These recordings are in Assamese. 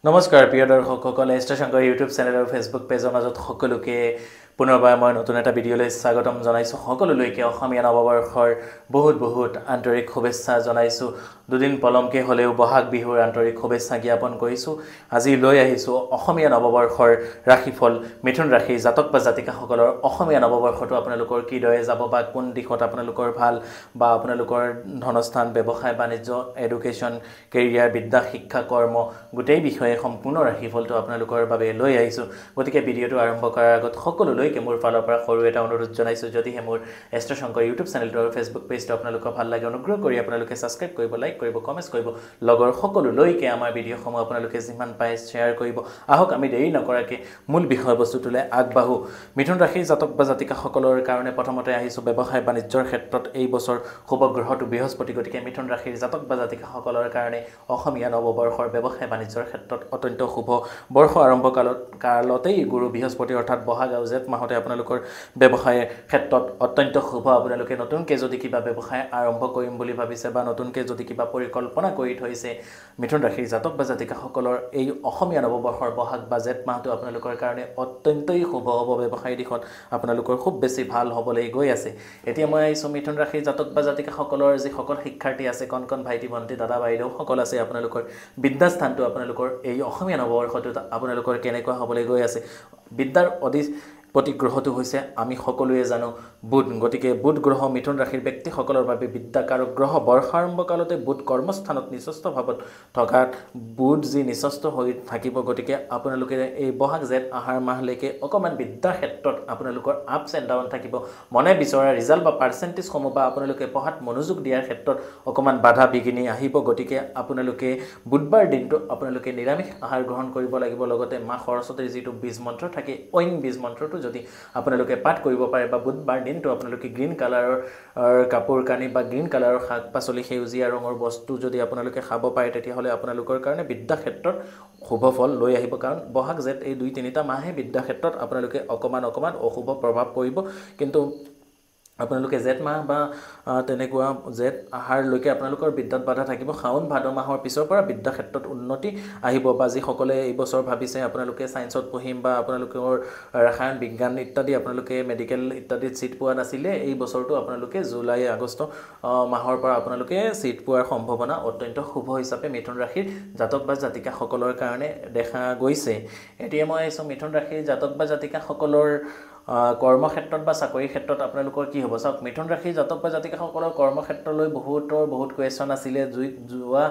নমস্কাৰ প্ৰিয় দৰ্শকসকলে ষ্টেচনকৰ ইউটিউব চেনেল আৰু ফেচবুক পেজৰ মাজত সকলোকে পুনৰবাৰ মই নতুন এটা ভিডিঅ'লৈ স্বাগতম জনাইছোঁ। সকলোলৈকে অসমীয়া নৱবৰ্ষৰ বহুত আন্তৰিক শুভেচ্ছা জনাইছোঁ। দুদিন পলমকৈ হ'লেও বহাগ বিহুৰ আন্তৰিক শুভেচ্ছা জ্ঞাপন কৰিছোঁ। আজি লৈ আহিছোঁ অসমীয়া নৱবৰ্ষৰ ৰাশিফল। মিথুন ৰাশিৰ জাতক বা জাতিকাসকলৰ অসমীয়া নৱবৰ্ষটো আপোনালোকৰ কিদৰে যাব বা কোন দিশত আপোনালোকৰ ভাল বা আপোনালোকৰ ধনস্থান, ব্যৱসায় বাণিজ্য, এডুকেশ্যন, কেৰিয়াৰ, বিদ্যা, শিক্ষা, কৰ্ম গোটেই বিষয়ে সম্পূৰ্ণ ৰাশিফলটো আপোনালোকৰ বাবে লৈ আহিছোঁ। গতিকে ভিডিঅ'টো আৰম্ভ কৰাৰ আগত সকলোলৈকে মোৰ ফালৰ পৰা সৰু এটা অনুৰোধ জনাইছোঁ, যদিহে মোৰ ষ্টেচনকৰ ইউটিউব চেনেলটো আৰু ফেচবুক পেজটো আপোনালোকৰ ভাল লাগে অনুগ্ৰহ কৰি আপোনালোকে ছাবস্ক্ৰাইব কৰিব, লাইক কৰিব, কমেণ্টছ কৰিব, লগৰ সকলোলৈকে আমাৰ ভিডিঅ'সমূহ আপোনালোকে যিমান পায় শ্বেয়াৰ কৰিব। আহক আমি দেৰি নকৰাকৈ মূল বিষয়বস্তুটোলৈ আগবাঢ়োঁ। মিথুন ৰাশিৰ জাতক বা জাতিকাসকলৰ কাৰণে প্ৰথমতে আহিছোঁ ব্যৱসায় বাণিজ্যৰ ক্ষেত্ৰত এই বছৰ শুভ গ্ৰহটো বৃহস্পতি। গতিকে মিথুন ৰাশিৰ জাতক বা জাতিকাসকলৰ কাৰণে অসমীয়া নৱবৰ্ষৰ ব্যৱসায় বাণিজ্যৰ ক্ষেত্ৰত অত্যন্ত শুভ। বৰ্ষ আৰম্ভ কালতেই গুৰু বৃহস্পতি অৰ্থাৎ বহাগ আৰু জেঠ মাহতে আপোনালোকৰ ব্যৱসায়ৰ ক্ষেত্ৰত অত্যন্ত শুভ। আপোনালোকে নতুনকৈ যদি কিবা ব্যৱসায় আৰম্ভ কৰিম বুলি ভাবিছে বা নতুনকৈ যদি কিবা পৰিকল্পনা কৰি থৈছে, মিথুন ৰাশিৰ জাতক বা জাতিকাসকলৰ এই অসমীয়া নৱবৰ্ষৰ বহাগ বা জেঠ মাহটো আপোনালোকৰ কাৰণে অত্যন্তই শুভ হ'ব। ব্যৱসায়ী দিশত আপোনালোকৰ খুব বেছি ভাল হ'বলৈ গৈ আছে। এতিয়া মই আহিছোঁ মিথুন ৰাশিৰ জাতক বা জাতিকাসকলৰ যিসকল শিক্ষাৰ্থী আছে, কণ ভাইটি ভণ্টি দাদা বাইদেউসকল আছে, আপোনালোকৰ বিদ্যাস্থানটো আপোনালোকৰ এই অসমীয়া নৱবৰ্ষটোত আপোনালোকৰ কেনেকুৱা হ'বলৈ গৈ আছে। বিদ্যাৰ অধিপতি গ্ৰহটো হৈছে আমি সকলোৱে জানো বুধ। গতিকে বুধ গ্ৰহ মিথুন ৰাশিৰ ব্যক্তিসকলৰ বাবে বিদ্যাকাৰক গ্ৰহ। বৰ্ষাৰম্ভ কালতে বুধ কৰ্মস্থানত নিচস্থ ভাৱত থকাত বুধ যি নিচস্থ হৈ থাকিব, গতিকে আপোনালোকে এই বহাগ জেঠ আহাৰ মাহলৈকে অকণমান বিদ্যাৰ ক্ষেত্ৰত আপোনালোকৰ আপছ এণ্ড ডাউন থাকিব। মনে বিচৰা ৰিজাল্ট বা পাৰ্চেণ্টেজসমূহ বা আপোনালোকে পঢ়াত মনোযোগ দিয়াৰ ক্ষেত্ৰত অকণমান বাধা বিঘিনি আহিব। গতিকে আপোনালোকে বুধবাৰ দিনটো আপোনালোকে নিৰামিষ আহাৰ গ্ৰহণ কৰিব লাগিব। লগতে মা সৰস্বতীৰ যিটো বীজ মন্ত্ৰ থাকে, ঐং বীজ মন্ত্ৰটো যদি আপোনালোকে পাঠ কৰিব পাৰে বা বুধবাৰ দিনটো আপোনালোকে গ্ৰীণ কালাৰৰ কাপোৰ কানি বা গ্ৰীণ কালাৰৰ শাক পাচলি, সেউজীয়া ৰঙৰ বস্তু যদি আপোনালোকে খাব পাৰে, তেতিয়াহ'লে আপোনালোকৰ কাৰণে বিদ্যা ক্ষেত্ৰত শুভ ফল লৈ আহিব। কাৰণ বহাগ জেঠ এই 2-3টা মাহে বিদ্যা ক্ষেত্ৰত আপোনালোকে অকণমান অশুভ প্ৰভাৱ পৰিব। কিন্তু আপোনালোকে জেঠ মাহ বা তেনেকুৱা জেঠ আহাৰলৈকে আপোনালোকৰ বিদ্যাত বাধা থাকিব। শাওণ ভাদ মাহৰ পিছৰ পৰা বিদ্যা ক্ষেত্ৰত উন্নতি আহিব। বা যিসকলে এই বছৰ ভাবিছে আপোনালোকে ছায়েন্সত পঢ়িম বা আপোনালোকৰ ৰসায়ন বিজ্ঞান ইত্যাদি আপোনালোকে মেডিকেল ইত্যাদিত ছিট পোৱা নাছিলে, এই বছৰটো আপোনালোকে জুলাই আগষ্ট মাহৰ পৰা আপোনালোকে ছিট পোৱাৰ সম্ভাৱনা অত্যন্ত শুভ হিচাপে মিথুন ৰাশিৰ জাতক বা জাতিকাসকলৰ কাৰণে দেখা গৈছে। এতিয়া মই আহিছোঁ মিথুন ৰাশিৰ জাতক বা জাতিকাসকলৰ কৰ্মক্ষেত্ৰত বা চাকৰিৰ ক্ষেত্ৰত আপোনালোকৰ কি হ'ব। চাওক, মিথুন ৰাশিৰ জাতক বা জাতিকাসকলৰ কৰ্মক্ষেত্ৰলৈ বহুত কুৱেশ্যন আছিলে। যোৱা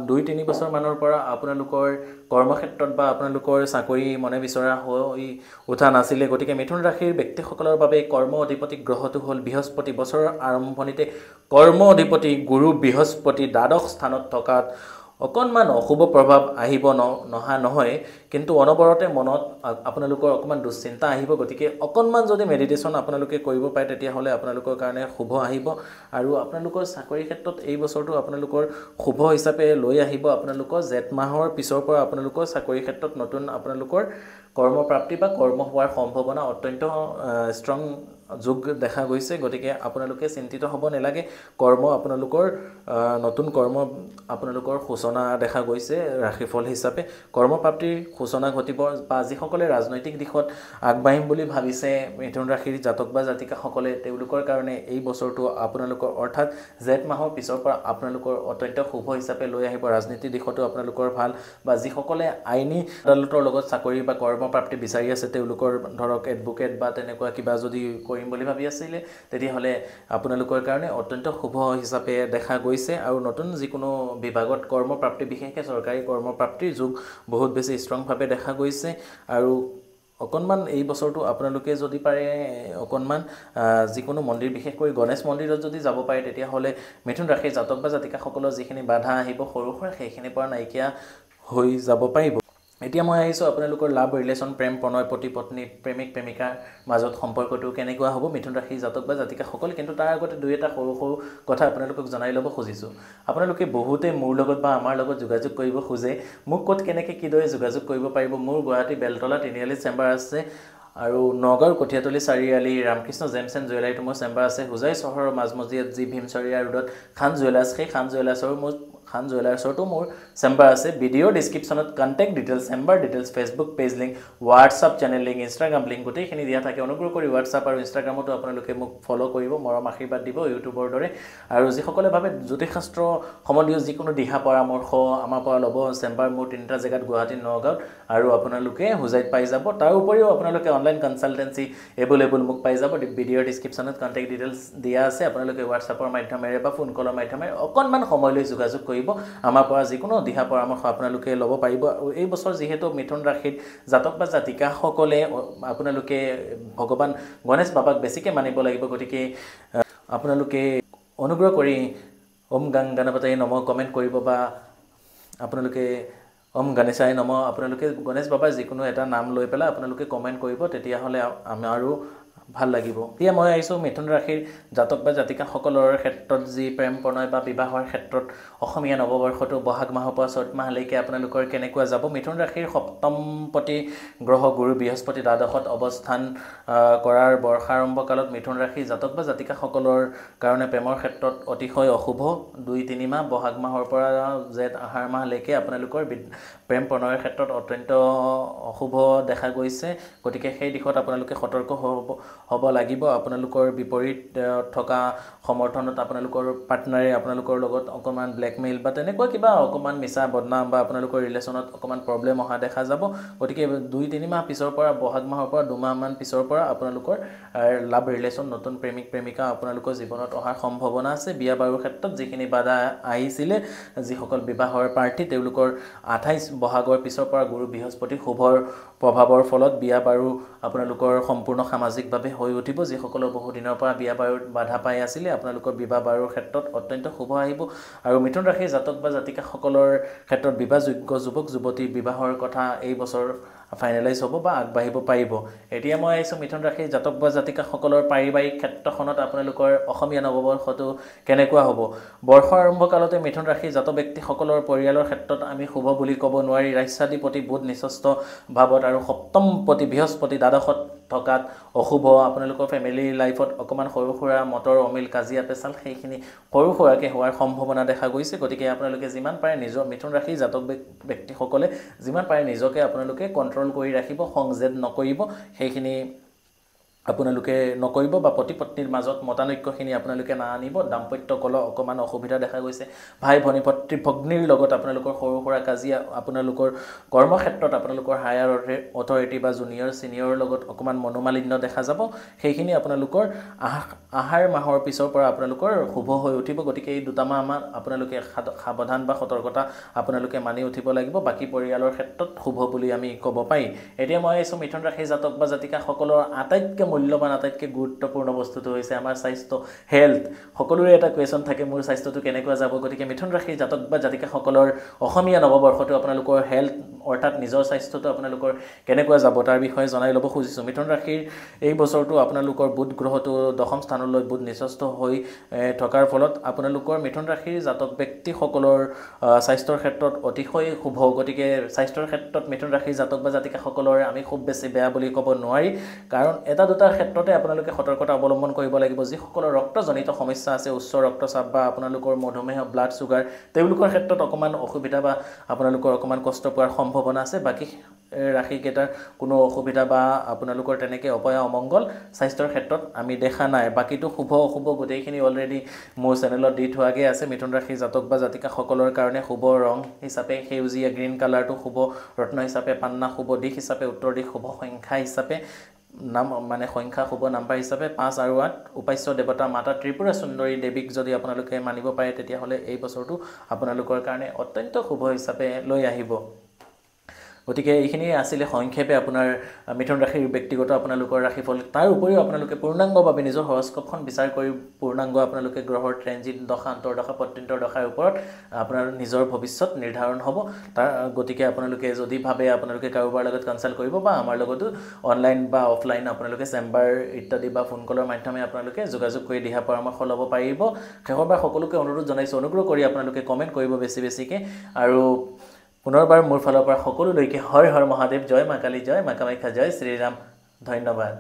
2-3 বছৰমানৰ পৰা আপোনালোকৰ কৰ্মক্ষেত্ৰত বা আপোনালোকৰ চাকৰি মনে বিচৰা হৈ উঠা নাছিলে। গতিকে মিথুন ৰাশিৰ ব্যক্তিসকলৰ বাবে কৰ্ম অধিপতি গ্ৰহটো হ'ল বৃহস্পতি। বছৰৰ আৰম্ভণিতে কৰ্ম অধিপতি গুৰু বৃহস্পতি দ্বাদশ স্থানত থকাত অকণমান অশুভ প্ৰভাৱ আহিব নহা নহয়, কিন্তু অনবৰতে মনত আপোনালোকৰ অকণমান দুশ্চিন্তা আহিব। গতিকে অকণমান যদি মেডিটেশ্যন আপোনালোকে কৰিব পাৰে, তেতিয়াহ'লে আপোনালোকৰ কাৰণে শুভ আহিব। আৰু আপোনালোকৰ চাকৰিৰ ক্ষেত্ৰত এই বছৰটো আপোনালোকৰ শুভ হিচাপে লৈ আহিব। আপোনালোকৰ জেঠ মাহৰ পিছৰ পৰা আপোনালোকৰ চাকৰিৰ ক্ষেত্ৰত নতুন আপোনালোকৰ কৰ্মপ্ৰাপ্তি বা কৰ্ম হোৱাৰ সম্ভাৱনা অত্যন্ত ষ্ট্ৰং যোগ দেখা গৈছে। গতিকে আপোনালোকে চিন্তিত হ'ব নালাগে। আপোনালোকৰ নতুন কৰ্ম আপোনালোকৰ সূচনা দেখা গৈছে। ৰাশিফল হিচাপে কৰ্মপ্ৰাপ্তিৰ সূচনা ঘটিব। বা যিসকলে ৰাজনৈতিক দিশত আগবাঢ়িম বুলি ভাবিছে মিথুন ৰাশিৰ জাতক বা জাতিকাসকলে, তেওঁলোকৰ কাৰণে এই বছৰটো আপোনালোকৰ অৰ্থাৎ জেঠ মাহৰ পিছৰ পৰা আপোনালোকৰ অত্যন্ত শুভ হিচাপে লৈ আহিব। ৰাজনীতিৰ দিশতো আপোনালোকৰ ভাল। বা যিসকলে আইনী আদালতৰ লগত চাকৰি বা কৰ্মপ্ৰাপ্তি বিচাৰি আছে, তেওঁলোকৰ ধৰক এডভোকেট বা তেনেকুৱা কিবা যদি কৰিম বুলি ভাবি আছিলে, তেতিয়াহ'লে আপোনালোকৰ কাৰণে অত্যন্ত শুভ হিচাপে দেখা গৈছে। আৰু নতুন যিকোনো বিভাগত কৰ্মপ্ৰাপ্তি, বিশেষকৈ চৰকাৰী কৰ্মপ্ৰাপ্তিৰ যুগ বহুত বেছি ষ্ট্ৰংভাৱে দেখা গৈছে। আৰু অকণমান এই বছৰটো আপোনালোকে যদি পাৰে অকণমান যিকোনো মন্দিৰ, বিশেষকৈ গণেশ মন্দিৰত যদি যাব পাৰে, তেতিয়াহ'লে মিথুন ৰাশিৰ জাতক বা জাতিকাসকলৰ যিখিনি বাধা আহিব সৰু সুৰা, সেইখিনিৰ পৰা নাইকিয়া হৈ যাব পাৰিব। এতিয়া মই আহিছোঁ আপোনালোকৰ লাভ ৰিলেশ্যন, প্ৰেম প্ৰণয়, পতি পত্নী, প্ৰেমিক প্ৰেমিকাৰ মাজত সম্পৰ্কটো কেনেকুৱা হ'ব মিথুন ৰাশিৰ জাতক বা জাতিকাসকল। কিন্তু তাৰ আগতে 2-এটা সৰু কথা আপোনালোকক জনাই ল'ব খুজিছোঁ। আপোনালোকে বহুতে মোৰ লগত বা আমাৰ লগত যোগাযোগ কৰিব খোজে। মোক ক'ত কেনেকৈ কিদৰে যোগাযোগ কৰিব পাৰিব, মোৰ গুৱাহাটী বেলতলা তিনিআলি চেম্বাৰ আছে। আৰু নগাঁৱৰ কঠীয়াতলী চাৰিআলি ৰামকৃষ্ণ জেমছ এণ্ড জুৱেলাৰীটো মোৰ চেম্বাৰ আছে। হোজাই চহৰৰ মাজমজিয়াত যি ভীমচৰীয়া ৰোডত খান জুৱেলাৰ্ছ, সেই খান জুৱেলাৰ্ছৰ মোৰ খান জুৱেলাৰ্ছৰটো মোৰ চেম্বাৰ আছে ভিডিঅ' ডেছক্ৰিপশ্যনত contact details chamber details Facebook page link WhatsApp channel link Instagram link গোটেইখিনি দিয়া থাকে অনুগ্ৰহ কৰি হোৱাটছআপ আৰু ইনষ্টাগ্ৰামতো আপোনালোকে মোক ফ'ল' কৰিব মৰম আশীৰ্বাদ দিব ইউটিউবৰ দৰে আৰু যিসকলে ভাবে জ্যোতিষশাস্ত্ৰ সম্বন্ধীয় যিকোনো দিহা পৰামৰ্শ আমাৰ পৰা ল'ব চেম্বাৰ মোৰ 3টা জেগাত গুৱাহাটী নগাঁৱত আৰু আপোনালোকে হুজাইত পাই যাব তাৰ উপৰিও আপোনালোকে অনলাইন কনসালটেন্সি এভেইলেবল মোক পাই যাব ভিডিঅ' ডেছক্ৰিপশ্যনত কণ্টেক্ট ডিটেইলছ দিয়া আছে আপোনালোকে হোৱাটছআপৰ মাধ্যমেৰে বা ফোন কলৰ মাধ্যমেৰে অকণমান সময়লৈ যোগাযোগ কৰিব আমাৰ পৰা যিকোনো দিহা পৰামৰ্শ আপোনালোকে ল'ব পাৰিব আৰু এই বছৰ যিহেতু মিথুন ৰাশিত জাতক বা জাতিকাসকলে আপোনালোকে ভগৱান গণেশ বাবাক বেছিকৈ মানিব লাগিব গতিকে আপোনালোকে অনুগ্ৰহ কৰি ওম গং গণপতয়ে নমঃ কমেণ্ট কৰিব বা আপোনালোকে ওম গণেশায় নমঃ আপোনালোকে গণেশ বাবাৰ যিকোনো এটা নাম লৈ পেলাই আপোনালোকে কমেণ্ট কৰিব তেতিয়াহ'লে আমাৰো ভাল লাগিব এতিয়া মই আহিছোঁ মিথুন ৰাশিৰ জাতক বা জাতিকাসকলৰ ক্ষেত্ৰত যি প্ৰেম প্ৰণয় বা বিবাহৰ ক্ষেত্ৰত অসমীয়া নৱবৰ্ষটো বহাগ মাহৰ পৰা চ'ত মাহলৈকে আপোনালোকৰ কেনেকুৱা যাব মিথুন ৰাশিৰ সপ্তমপতি গ্ৰহ গুৰু বৃহস্পতি দ্বাদশত অৱস্থান কৰাৰ বৰ্ষাৰম্ভ কালত মিথুন ৰাশিৰ জাতক বা জাতিকাসকলৰ কাৰণে প্ৰেমৰ ক্ষেত্ৰত অতিশয় অশুভ 2-3 মাহ বহাগ মাহৰ পৰা জেঠ আহাৰ মাহলৈকে আপোনালোকৰ প্ৰেম প্ৰণয়ৰ ক্ষেত্ৰত অত্যন্ত অশুভ দেখা গৈছে গতিকে সেই দিশত আপোনালোকে সতৰ্ক হ'ব লাগিব আপোনালোকৰ বিপৰীত থকা সমৰ্থনত আপোনালোকৰ পাৰ্টনাৰে আপোনালোকৰ লগত অকমান ব্লেকমেইল বা তেনেকুৱা কিবা অকমান মিছা বদনাম বা আপোনালোকৰ ৰিলেশ্যনত অকমান প্ৰবলেম অহা দেখা যাব গতিকে 2-3 মাহ পিছৰ পৰা বহাগ মাহৰ পৰা 2 মাহমান পিছৰ পৰা আপোনালোকৰ লাভ ৰিলেশ্যন নতুন প্ৰেমিক প্ৰেমিকা আপোনালোকৰ জীৱনত অহাৰ সম্ভাৱনা আছে বিয়া বাৰুৰ ক্ষেত্ৰত যিখিনি বাধা আহিছিলে যিসকল বিবাহৰ প্ৰাৰ্থী তেওঁলোকৰ 28 বহাগৰ পিছৰ পৰা গুৰু বৃহস্পতি শুভৰ প্ৰভাৱৰ ফলত বিয়া বাৰু আপোনালোকৰ সম্পূৰ্ণ সামাজিকভাৱে হৈ উঠিব যিসকলৰ বহু দিনৰ পৰা বিয়া বাৰুত বাধা পাই আছিলে আপোনালোকৰ বিবাহ বাৰুৰ ক্ষেত্ৰত অত্যন্ত শুভ আহিব আৰু মিথুন ৰাশিৰ জাতক বা জাতিকাসকলৰ ক্ষেত্ৰত বিবাহযোগ্য যুৱক যুৱতী বিবাহৰ কথা এই বছৰ ফাইনেলাইজ হ'ব বা আগবাঢ়িব পাৰিব এতিয়া মই আহিছোঁ মিথুন ৰাশিৰ জাতক বা জাতিকাসকলৰ পাৰিবাৰিক ক্ষেত্ৰখনত আপোনালোকৰ অসমীয়া নৱবৰ্ষটো কেনেকুৱা হ'ব বৰ্ষৰ আৰম্ভ কালতে মিথুন ৰাশিৰ জাতক ব্যক্তিসকলৰ পৰিয়ালৰ ক্ষেত্ৰত আমি শুভ বুলি ক'ব নোৱাৰি ৰাজ্যাধিপতি বুধ নিচস্থ ভাৱত আৰু সপ্তমপতি বৃহস্পতি দ্বাদশত থকাত অশুভ আপোনালোকৰ ফেমিলি লাইফত অকমান সৰু সুৰা মটৰ অমিল কাজিয়া পেচাল সেইখিনি সৰু সুৰাকৈ হোৱাৰ সম্ভাৱনা দেখা গৈছে গতিকে আপোনালোকে যিমান পাৰে নিজৰ মিথুন ৰাশিৰ জাতক ব্যক্তিসকলে যিমান পাৰে নিজকে আপোনালোকে কন্ট্ৰোল কৰি ৰাখিব সংজেদ নকৰিব সেইখিনি আপোনালোকে নকৰিব বা পতি পত্নীৰ মাজত মতানৈক্যখিনি আপোনালোকে না আনিব দাম্পত্য কলহ অকমান অসুবিধা দেখা গৈছে ভাই ভনী পত্নী ভগ্নীৰ লগত আপোনালোকৰ সৰু সুৰা কাজিয়া আপোনালোকৰ কৰ্মক্ষেত্ৰত আপোনালোকৰ হায়াৰ অথৰিটি বা জুনিয়ৰ সিনিয়ৰৰ লগত অকমান মনোমালিন্য দেখা যাব সেইখিনি আপোনালোকৰ আহাৰ মাহৰ পিছৰ পৰা আপোনালোকৰ শুভ হৈ উঠিব গতিকে এই 2 মাহ আপোনালোকে সাৱধান বা সতৰ্কতা আপোনালোকে মানি উঠিব লাগিব বাকি পৰিয়ালৰ ক্ষেত্ৰত শুভ বুলি আমি ক'ব পাৰি এতিয়া মই আহিছোঁ মিথুন ৰাশিৰ জাতক বা জাতিকাসকলৰ আটাইতকৈ মূল্যবান আটাইতকৈ গুৰুত্বপূৰ্ণ বস্তুটো হৈছে আমাৰ স্বাস্থ্য হেলথ সকলোৰে এটা কোৱেশ্চন থাকে মোৰ স্বাস্থ্যটো কেনেকুৱা যাব গতিকে মিথুন ৰাশিৰ জাতক বা জাতিকাসকলৰ অসমীয়া নৱবৰ্ষটো আপোনালোকৰ হেলথ অৰ্থাৎ নিজৰ স্বাস্থ্যটো আপোনালোকৰ কেনেকুৱা যাব তাৰ বিষয়ে জনাই ল'ব খুজিছোঁ মিথুন ৰাশিৰ এই বছৰটো আপোনালোকৰ বুধ গ্ৰহটো দশম স্থানলৈ বুধ নিচস্থ হৈ থকাৰ ফলত আপোনালোকৰ মিথুন ৰাশিৰ জাতক ব্যক্তিসকলৰ স্বাস্থ্যৰ ক্ষেত্ৰত অতিশয় শুভ গতিকে স্বাস্থ্যৰ ক্ষেত্ৰত মিথুন ৰাশিৰ জাতক বা জাতিকাসকলৰ আমি খুব বেছি বেয়া বুলি ক'ব নোৱাৰি কাৰণ এটা দুটা ক্ষেত্ৰতে আপোনালোকে সতৰ্কতা অৱলম্বন কৰিব লাগিব যিসকলৰ ৰক্তজনিত সমস্যা আছে উচ্চ ৰক্তচাপ বা আপোনালোকৰ মধুমেহ ব্লাড সুগাৰ তেওঁলোকৰ ক্ষেত্ৰত অকমান অসুবিধা বা আপোনালোকৰ অকমান কষ্ট পোৱাৰ সম্ভাৱনা আছে বাকি ৰাশি কেইটাৰ কোনো অসুবিধা বা আপোনালোকৰ তেনেকৈ অপয়া অমংগল স্বাস্থ্যৰ ক্ষেত্ৰত আমি দেখা নাই বাকিটো শুভ অশুভ গোটেইখিনি অলৰেডি মোৰ চেনেলত দি থোৱাগে আছে মিথুন ৰাশিৰ জাতক বা জাতিকাসকলৰ কাৰণে শুভ ৰং হিচাপে সেউজীয়া গ্ৰীণ কালাৰটো শুভ ৰত্ন হিচাপে পান্না শুভ দিশ হিচাপে উত্তৰ দিশ শুভ সংখ্যা হিচাপে নাম মানে সংখ্যা শুভ নাম্বাৰ হিচাপে 5 আৰু 8 উপাস্য দেৱতা মাতা ত্ৰিপুৰা সুন্দৰী দেৱীক যদি আপোনালোকে মানিব পাৰে তেতিয়াহ'লে এই বছৰটো আপোনালোকৰ কাৰণে অত্যন্ত শুভ হিচাপে লৈ আহিব গতিকে এইখিনি আছিলে সংক্ষেপে আপোনাৰ মিথুন ৰাশিৰ ব্যক্তিগত আপোনালোকৰ ৰাশিফল তাৰ উপৰিও আপোনালোকে পূৰ্ণাংগভাৱে নিজৰ হৰস্কোপখন বিচাৰ কৰি পূৰ্ণাংগ আপোনালোকে গ্ৰহৰ ট্ৰেনজিট দশা অন্তৰ্দশা প্ৰত্যন্তৰ দশাৰ ওপৰত আপোনাৰ নিজৰ ভৱিষ্যত নিৰ্ধাৰণ হ'ব তাৰ গতিকে আপোনালোকে যদি ভাবে আপোনালোকে কাৰোবাৰ লগত কনসাল্ট কৰিব বা আমাৰ লগতো অনলাইন বা অফলাইন আপোনালোকে চেম্বাৰ ইত্যাদি বা ফোন কলৰ মাধ্যমে আপোনালোকে যোগাযোগ কৰি দিহা পৰামৰ্শ ল'ব পাৰিব শেষৰবাৰ সকলোকে অনুৰোধ জনাইছো অনুগ্ৰহ কৰি আপোনালোকে কমেন্ট কৰিব বেছিকে আৰু পুনৰবাৰ মোৰ ফালৰ পৰা সকলোলৈকে হৰ হৰ মহাদেৱ জয় মা কালী জয় মা কামাখ্যা জয় শ্ৰীৰাম ধন্যবাদ